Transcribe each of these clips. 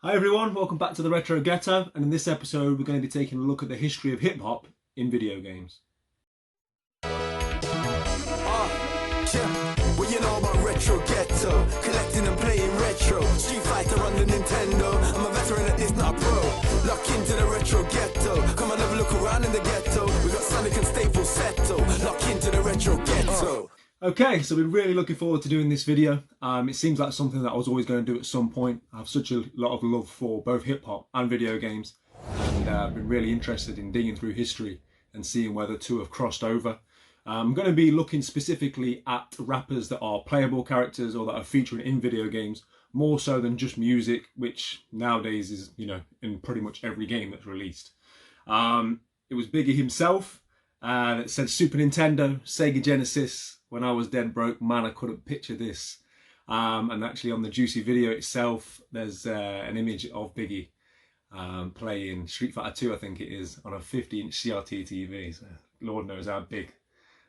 Hi everyone, welcome back to the Retro Ghetto, and in this episode we're going to be taking a look at the history of hip hop in video games. What you know about Retro Ghetto? Collecting and playing retro. Street Fighter on the Nintendo. I'm a veteran at this, not a pro. Lock into the Retro Ghetto. Come and have a look around in the ghetto. We got Sonic and Staple Setto. Lock into the Retro Ghetto. Okay, so we're really looking forward to doing this video. It seems like something that I was always going to do at some point. I have such a lot of love for both hip hop and video games, and I've been really interested in digging through history and seeing where the two have crossed over. I'm going to be looking specifically at rappers that are playable characters or that are featuring in video games, more so than just music, which nowadays is, in pretty much every game that's released. It was Biggie himself, and it said Super Nintendo, Sega Genesis. When I was dead broke, man, I couldn't picture this. And actually on the Juicy video itself, there's an image of Biggie playing Street Fighter 2, I think it is, on a 50-inch CRT TV. So Lord knows how big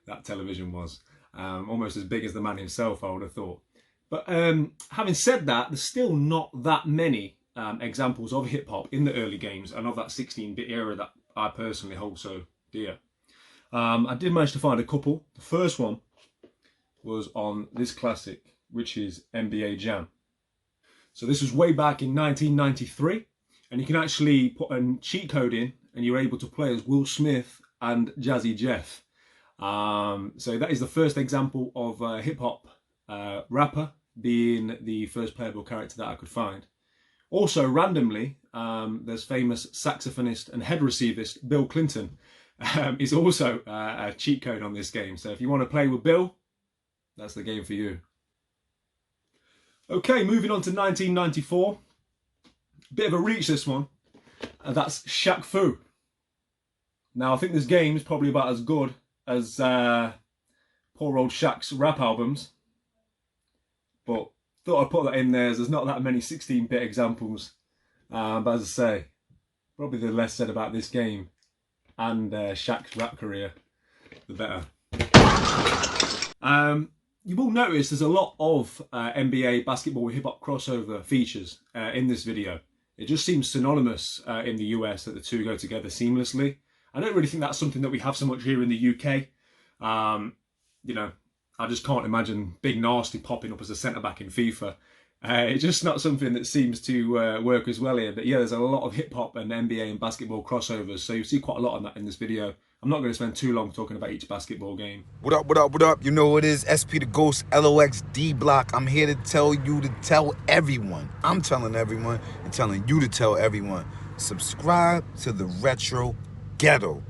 that television was. Almost as big as the man himself, I would have thought. But having said that, there's still not that many examples of hip hop in the early games and of that 16-bit era that I personally hold so dear. I did manage to find a couple. The first one was on this classic, which is NBA Jam. So this was way back in 1993, and you can actually put a cheat code in and you're able to play as Will Smith and Jazzy Jeff. So that is the first example of a hip hop rapper being the first playable character that I could find. Also, randomly, there's famous saxophonist and head receivist Bill Clinton is also a cheat code on this game. So if you want to play with Bill, that's the game for you. Okay, moving on to 1994. Bit of a reach, this one. That's Shaq Fu. Now, I think this game is probably about as good as poor old Shaq's rap albums. But thought I'd put that in there, as there's not that many 16-bit examples. But as I say, probably the less said about this game and Shaq's rap career, the better. You will notice there's a lot of NBA basketball with hip-hop crossover features in this video. It just seems synonymous in the US that the two go together seamlessly. I don't really think that's something that we have so much here in the UK. I just can't imagine Big Nasty popping up as a centre-back in FIFA. It's just not something that seems to work as well here. But yeah, there's a lot of hip-hop and NBA and basketball crossovers, so you see quite a lot of that in this video. I'm not going to spend too long talking about each basketball game. What up, what up, what up? You know what it is, SP the Ghost, LOX, D-Block. I'm here to tell you to tell everyone. I'm telling everyone and telling you to tell everyone. Subscribe to the Retro Ghetto.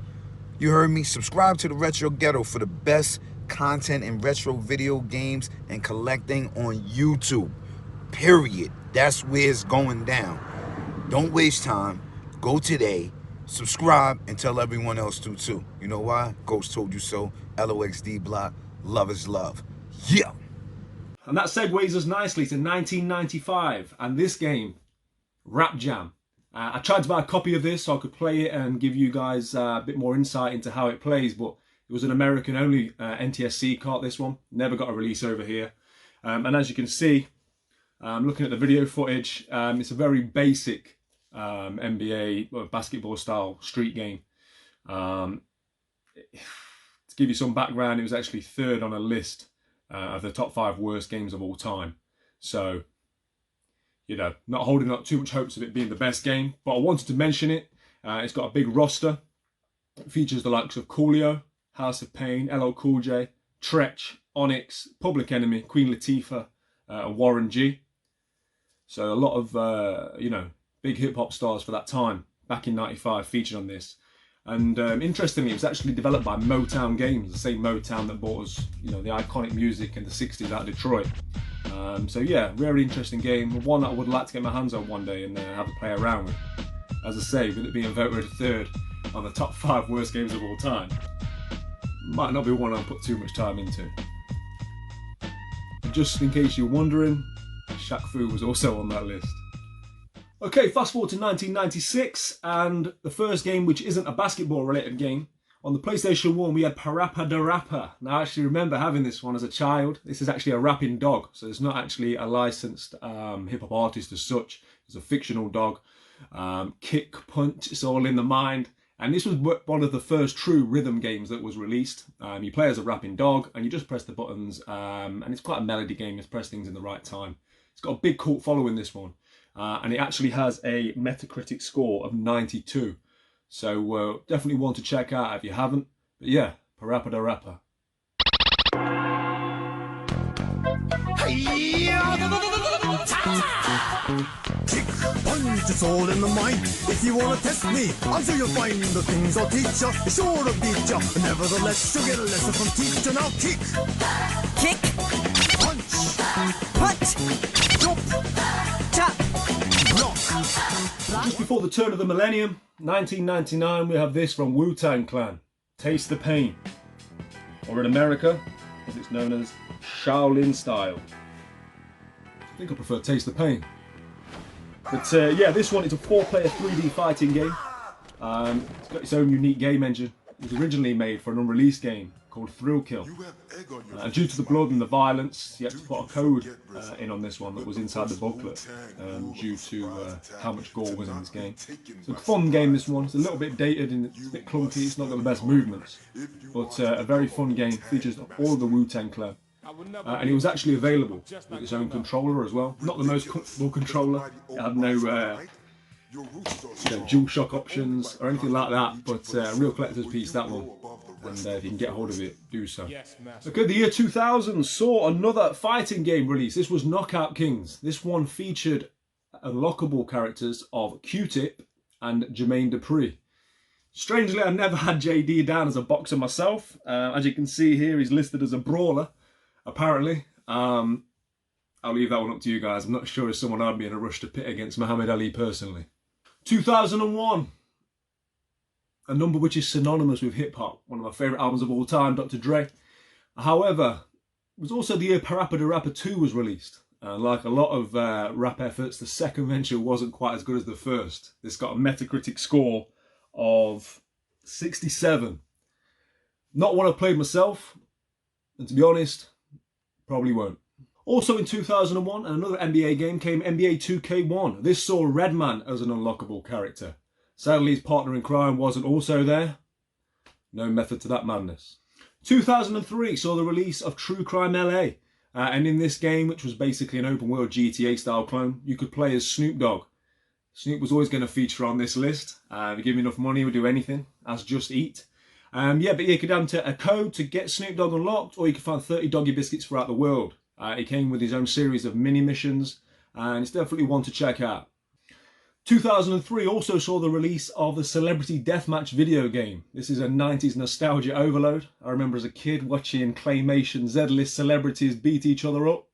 You heard me? Subscribe to the Retro Ghetto for the best content in retro video games and collecting on YouTube. Period. That's where it's going down. Don't waste time. Go today. Subscribe and tell everyone else to too. You know why? Ghost told you so. LOXD Block. Love is love. Yeah. And that segues us nicely to 1995 and this game, Rap Jam. I tried to buy a copy of this so I could play it and give you guys a bit more insight into how it plays, but it was an American-only NTSC cart, this one. Never got a release over here. And as you can see, looking at the video footage, it's a very basic NBA basketball style street game. To give you some background, it was actually third on a list of the top 5 worst games of all time. So, not holding up too much hopes of it being the best game, but I wanted to mention it. It's got a big roster. It features the likes of Coolio, House of Pain, LL Cool J, Tretch, Onyx, Public Enemy, Queen Latifah, and Warren G. So a lot of, big hip-hop stars for that time, back in 95, featured on this. And interestingly, it was actually developed by Motown Games, the same Motown that brought us, the iconic music in the 60s out of Detroit. So yeah, really interesting game. One that I would like to get my hands on one day and have a play around with. As I say, with it being voted third on the top 5 worst games of all time, might not be one I'll put too much time into. And just in case you're wondering, Shaq Fu was also on that list. Okay, fast forward to 1996, and the first game, which isn't a basketball related game, On the PlayStation 1, we had Parappa the Rapper. Now, I actually remember having this one as a child. This is actually a rapping dog, so it's not actually a licensed hip-hop artist as such. It's a fictional dog. Kick, punch, it's all in the mind. And this was one of the first true rhythm games that was released. You play as a rapping dog and you just press the buttons, and it's quite a melody game. You press things in the right time. It's got a big cult following, this one. And it actually has a Metacritic score of 92. So definitely one to check out if you haven't. But yeah, Parappa the Rapper. Kick, punch, it's all in the mind. If you wanna test me, I'm sure you'll find the things I'll teach ya. Sure to beat ya. Nevertheless, you'll get a lesson from teacher. Now kick, Kick, punch, punch, jump, tap. block. Just before the turn of the millennium, 1999, we have this from Wu-Tang Clan, Taste the Pain. Or in America, as it's known as Shaolin Style. I think I prefer Taste the Pain. But yeah, this one is a 4-player 3D fighting game. It's got its own unique game engine. It was originally made for an unreleased game called Thrill Kill. And due to the blood and the violence, you had to put a code in on this one that was inside the booklet, due to how much gore was in this game. It's a fun game, this one. It's a little bit dated and it's a bit clunky. It's not got the best movements, but a very fun game. Features all of the Wu-Tang Clan. And it was actually available with its own controller as well. Not the most comfortable controller. It had no dual shock options or anything like that, but a real collector's piece, that one. And if you can get hold of it, do so. Okay, the year 2000 saw another fighting game release. This was Knockout Kings. This one featured unlockable characters of Q-Tip and Jermaine Dupri. Strangely, I never had JD down as a boxer myself. As you can see here, he's listed as a brawler, apparently. I'll leave that one up to you guys. I'm not sure if someone I'd be in a rush to pit against Muhammad Ali personally. 2001. A number which is synonymous with hip-hop. One of my favourite albums of all time, Dr. Dre. However, it was also the year Parappa the Rapper 2 was released. Like a lot of rap efforts, the second venture wasn't quite as good as the first. This got a Metacritic score of 67. Not one I've played myself, and to be honest, probably won't. Also in 2001, another NBA game came, NBA 2K1. This saw Redman as an unlockable character. Sadly, his partner in crime wasn't also there. No method to that madness. 2003 saw the release of True Crime LA. And in this game, which was basically an open world GTA style clone, you could play as Snoop Dogg. Snoop was always going to feature on this list. If you give me enough money, we'll do anything, as Just Eat. Yeah, but you could enter a code to get Snoop Dogg unlocked, or you could find 30 doggy biscuits throughout the world. It came with his own series of mini missions, and it's definitely one to check out. 2003 also saw the release of the Celebrity Deathmatch video game. This is a 90s nostalgia overload. I remember as a kid watching Claymation Z-list celebrities beat each other up.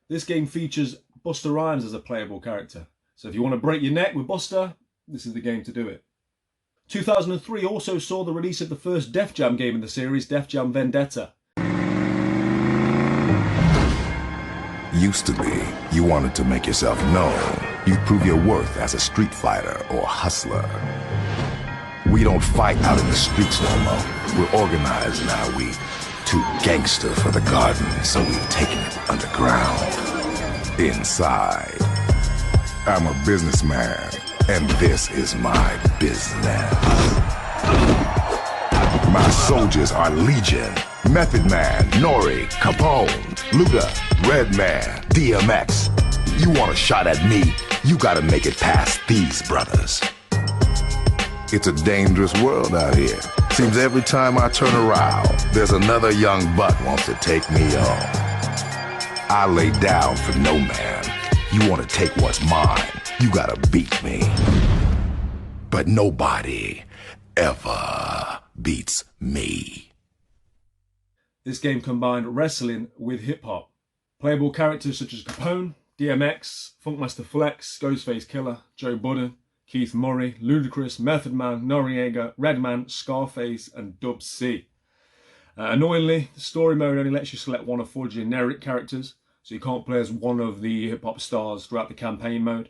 This game features Busta Rhymes as a playable character. So if you want to break your neck with Busta, this is the game to do it. 2003 also saw the release of the first Def Jam game in the series, Def Jam Vendetta. Used to be, you wanted to make yourself known. You'd prove your worth as a street fighter or hustler. We don't fight out in the streets no more. We're organized now. We too gangster for the garden, so we've taken it underground. Inside, I'm a businessman, and this is my business. My soldiers are Legion, Method Man, Nori, Capone, Luda, Redman, DMX. You want a shot at me, you gotta make it past these brothers. It's a dangerous world out here. Seems every time I turn around, there's another young buck wants to take me on. I lay down for no man. You wanna take what's mine, you gotta beat me. But nobody ever beats me. This game combined wrestling with hip-hop. Playable characters such as Capone, DMX, Funkmaster Flex, Ghostface Killer, Joe Budden, Keith Murray, Ludacris, Method Man, Noriega, Redman, Scarface, and Dub C. Annoyingly, the story mode only lets you select one of 4 generic characters, so you can't play as one of the hip-hop stars throughout the campaign mode.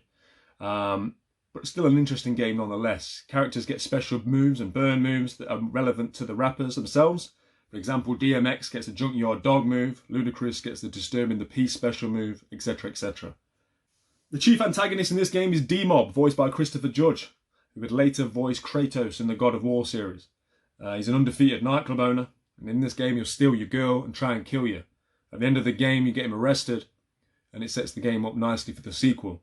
But it's still an interesting game nonetheless. Characters get special moves and burn moves that are relevant to the rappers themselves. For example, DMX gets the Junkyard Dog move, Ludacris gets the Disturbing the Peace special move, etc, etc. The chief antagonist in this game is D-Mob, voiced by Christopher Judge, who would later voice Kratos in the God of War series. He's an undefeated nightclub owner, and in this game he'll steal your girl and try and kill you. At the end of the game you get him arrested, and it sets the game up nicely for the sequel,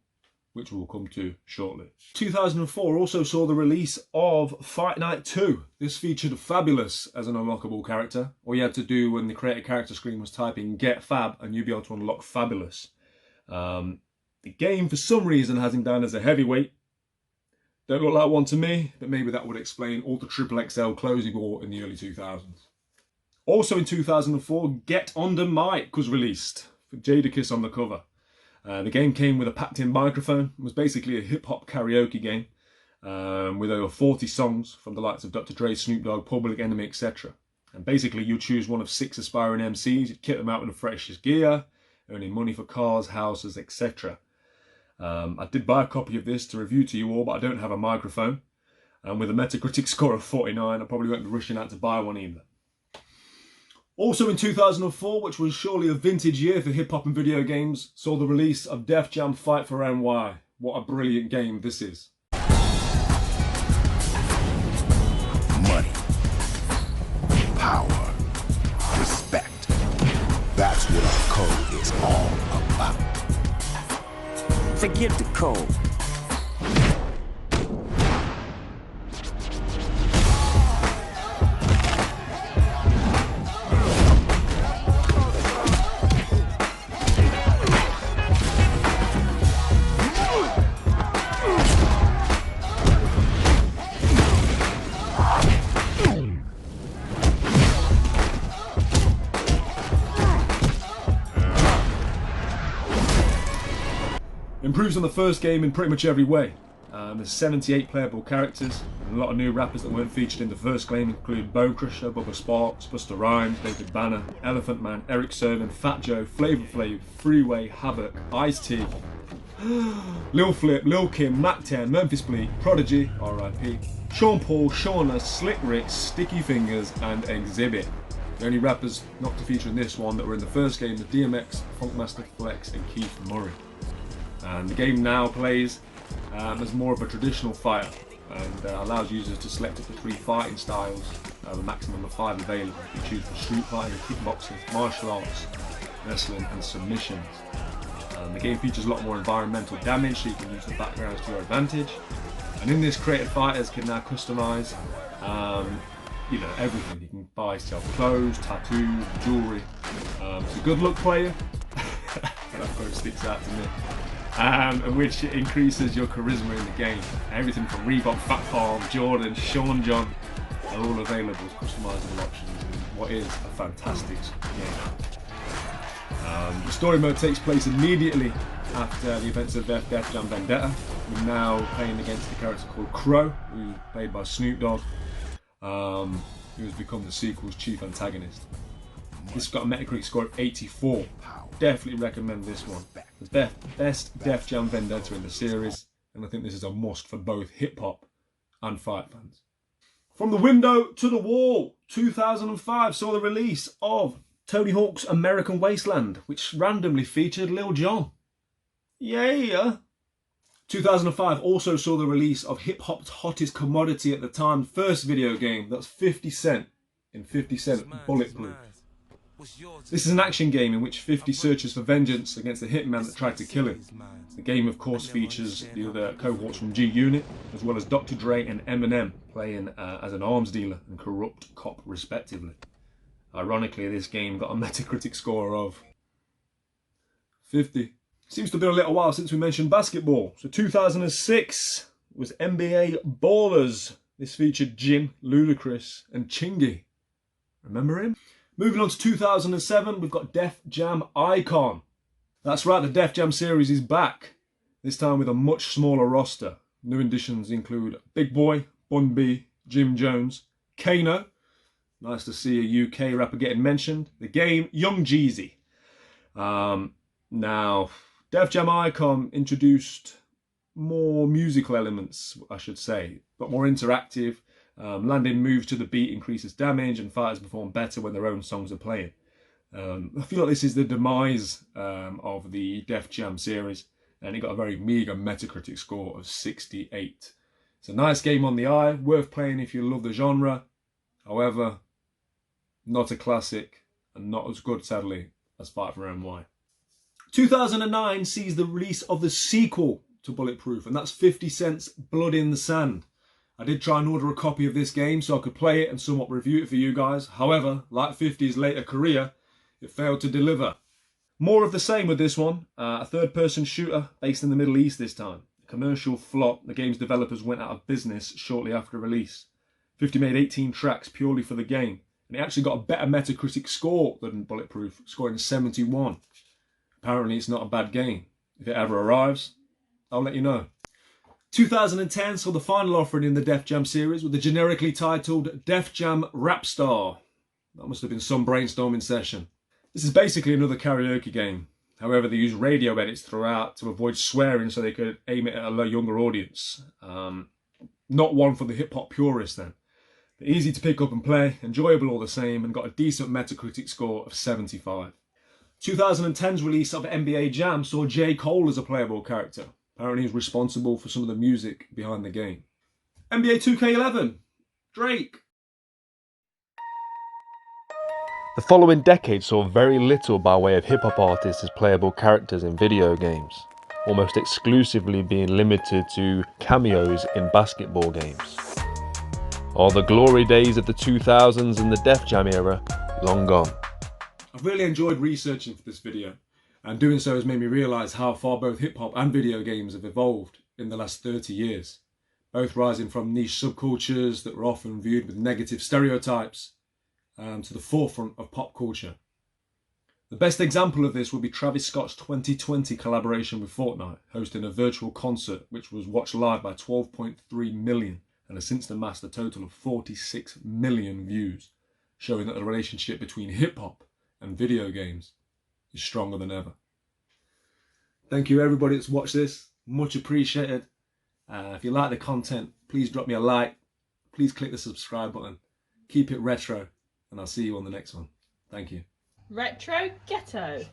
which we'll come to shortly. 2004 also saw the release of Fight Night 2. This featured Fabulous as an unlockable character. All you had to do when the create a character screen was type in Get Fab, and you'd be able to unlock Fabulous. The game, for some reason, has him down as a heavyweight. Don't look like one to me, but maybe that would explain all the XXL clothes he wore in the early 2000s. Also in 2004, Get Under Mic was released, with Jadakiss on the cover. The game came with a packed-in microphone. It was basically a hip-hop karaoke game with over 40 songs from the likes of Dr. Dre, Snoop Dogg, Public Enemy, etc. And basically you choose one of 6 aspiring MCs, you'd kit them out with the freshest gear, earning money for cars, houses, etc. I did buy a copy of this to review to you all, but I don't have a microphone. And with a Metacritic score of 49, I probably won't be rushing out to buy one either. Also in 2004, which was surely a vintage year for hip-hop and video games, saw the release of Def Jam Fight for NY. What a brilliant game this is. Money, power, respect. That's what our code is all about. Forget the code. Improves on the first game in pretty much every way. There's 78 playable characters, and a lot of new rappers that weren't featured in the first game include Bone Crusher, Bubba Sparks, Busta Rhymes, David Banner, Elephant Man, Eric Sermon, Fat Joe, Flavor Flav, Freeway, Havoc, Ice-T, Lil Flip, Lil Kim, Mac 10, Memphis Bleak, Prodigy, R.I.P, Sean Paul, Shauna, Slick Rick, Sticky Fingers, and Exhibit. The only rappers not to feature in this one that were in the first game are DMX, Funkmaster Flex, and Keith Murray. And the game now plays as more of a traditional fighter and allows users to select up to 3 fighting styles, a maximum of 5 available. You choose for street fighting, kickboxing, martial arts, wrestling and submissions. The game features a lot more environmental damage, so you can use the backgrounds to your advantage. And in this, creative fighters can now customise everything. You can buy yourself clothes, tattoos, jewellery. It's a good look player. That quote sticks out to me. Which increases your charisma in the game. Everything from Reebok, Fat Farm, Jordan, Sean John are all available as customizable options in what is a fantastic game. The story mode takes place immediately after the events of Def Jam Vendetta. We're now playing against a character called Crow, who's played by Snoop Dogg, who has become the sequel's chief antagonist. This has got a Metacritic score of 84. Definitely recommend this one. It's the best Def Jam Vendetta in the series, and I think this is a must for both hip-hop and fight fans. From the window to the wall, 2005 saw the release of Tony Hawk's American Wasteland, which randomly featured Lil Jon. Yeah! 2005 also saw the release of hip-hop's hottest commodity at the time, first video game, that's 50 Cent, in 50 Cent Bulletproof. This is an action game in which 50 searches for vengeance against the hitman that tried to kill him. The game of course features the other cohorts from G-Unit, as well as Dr. Dre and Eminem playing as an arms dealer and corrupt cop respectively. Ironically, this game got a Metacritic score of 50. Seems to have been a little while since we mentioned basketball. So 2006 was NBA Ballers. This featured Jim, Ludacris and Chingy. Remember him? Moving on to 2007, we've got Def Jam Icon. That's right, the Def Jam series is back. This time with a much smaller roster. New additions include Big Boy, Bun B, Jim Jones, Kano. Nice to see a UK rapper getting mentioned. The Game, Young Jeezy. Now, Def Jam Icon introduced more musical elements, I should say, but more interactive. Landing moves to the beat increases damage, and fighters perform better when their own songs are playing. I feel like this is the demise of the Def Jam series. and it got a very meagre Metacritic score of 68. It's a nice game on the eye, worth playing if you love the genre. However, not a classic and not as good, sadly, as Fight for NY. 2009 sees the release of the sequel to Bulletproof, and that's 50 Cent's Blood in the Sand. I did try and order a copy of this game so I could play it and somewhat review it for you guys. However, like 50's later career, it failed to deliver. More of the same with this one, a third-person shooter based in the Middle East this time. A commercial flop, the game's developers went out of business shortly after release. 50 made 18 tracks purely for the game, and it actually got a better Metacritic score than Bulletproof, scoring 71. Apparently it's not a bad game. If it ever arrives, I'll let you know. 2010 saw the final offering in the Def Jam series with the generically titled Def Jam Rap Star. That must have been some brainstorming session. This is basically another karaoke game. However, they use radio edits throughout to avoid swearing so they could aim it at a younger audience. Not one for the hip-hop purists then. They're easy to pick up and play, enjoyable all the same, and got a decent Metacritic score of 75. 2010's release of NBA Jam saw J. Cole as a playable character. Apparently he's responsible for some of the music behind the game. NBA 2K11, Drake. The following decade saw very little by way of hip-hop artists as playable characters in video games, almost exclusively being limited to cameos in basketball games. Are the glory days of the 2000s and the Def Jam era long gone? I've really enjoyed researching for this video, and doing so has made me realise how far both hip-hop and video games have evolved in the last 30 years, both rising from niche subcultures that were often viewed with negative stereotypes to the forefront of pop culture. The best example of this would be Travis Scott's 2020 collaboration with Fortnite, hosting a virtual concert which was watched live by 12.3 million and has since amassed a total of 46 million views, showing that the relationship between hip-hop and video games is stronger than ever. Thank you everybody that's watched this, much appreciated. If you like the content, please drop me a like, please click the subscribe button, keep it retro, and I'll see you on the next one. Thank you. Retro Ghetto.